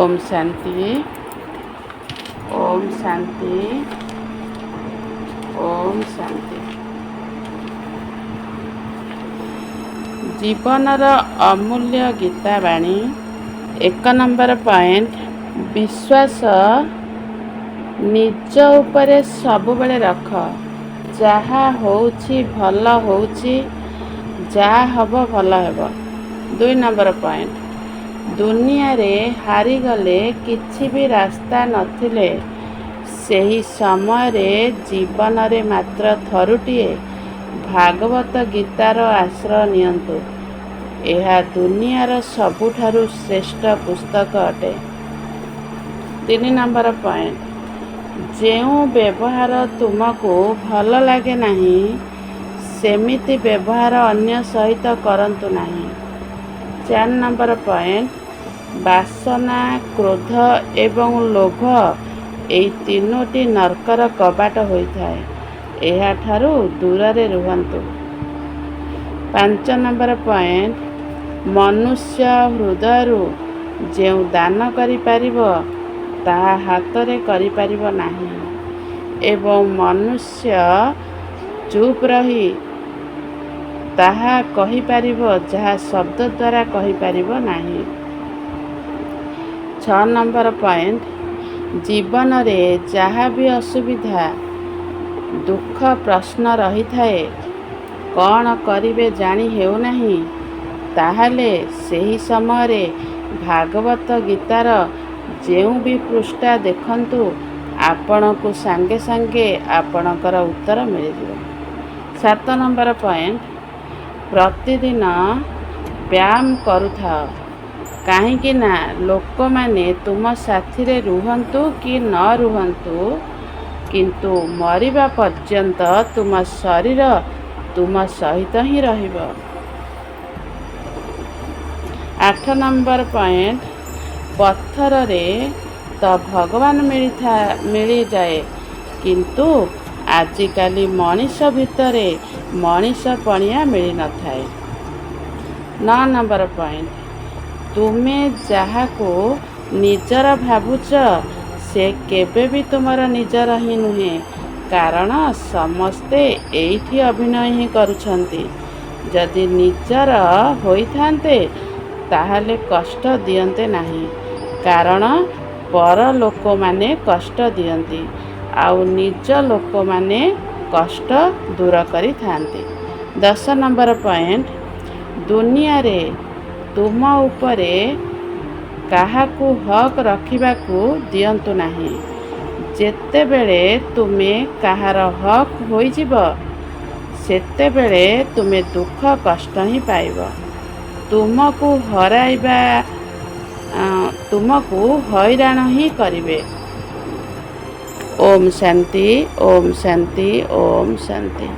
ओम शांति। ओम शांति। ओम शांति। जीवनर अमूल्य गीतावाणी 1 number point, विश्वास निज उपरे सबुबले रख। जहा होउछि भल होउछि, जहा हब भल हेब। 2 नंबर पॉइंट, दुनिया रे हारिगले किछि भी रास्ता नथिले सेही समय रे जीवन रे मात्र थरुटिए भागवत गीतार आश्रय नियंतु। यह दुनियार सबुठारु श्रेष्ठ पुस्तक अटे। 3 नंबर पॉइंट, जेउ व्यवहार तुमको भल लागे नहीं सेमिति व्यवहार अन्य सहित करंतु नहीं। 4 नंबर पॉइंट, वासना, क्रोध एवं लोभ एई तीनोटी नरकर कबाट होइथाए, एहा ठारू दूररे रुहंतु। 5 नंबर पॉइंट, मनुष्य हृदयरु जेउ दान करि पारिबो ताहा हातरे करि पारिबो नाही, एवं मनुष्य चुप रही ताहा कहि पारिबो जहा शब्द द्वारा कहि पारिबो नाही। 6 नंबर पॉइंट, जीवन रे जहा भी असुविधा दुख प्रश्न रही थाए कौन करिवे जानी हेउ नाही, ताहाले सेही समय रे भागवत गीतार जेउ भी पृष्ठा देखंतु आपणको सांगे सांगे आपणकर उत्तर मिलिजिव। 7 नंबर पॉइंट, प्रतिदिन व्यायाम करुथाओ, काहींकि ना लोक माने तुम साथी रे रुहंतु कि न रुहंतु किंतु मरिबा पर्यंत तुम शरीर तुम सहित ही रहिबो। 8 नंबर पॉइंट, पत्थर रे तो भगवान मिली जाए किंतु आजिकाली मनीष भितरे मनीष पणिया मिली न थाए। 9 नंबर पॉइंट, तुमे जहा को निजर भावुच से केबे भी तुमर निजर ही नुहे, कारण समस्ते एइठी अभिनय ही करुछंती। जदि निजर होइथांते ताहाले कष्ट दियंते नाही, कारण पर लोक माने कष्ट दियंती आउ निज लोक माने कष्ट दूर करि थांती। 10 नंबर पॉइंट, दुनिया रे तुम उपरे काहाकू हक रखिबाकू दियंतु नाही। जेते बेले तुमे काहार हक होइजिब सेते बेले तुमे दुख कष्ट ही पाइब। तुमको हराइबा तुमको हैरान ही करिवे। ओम शांति। ओम शांति। ओम शांति।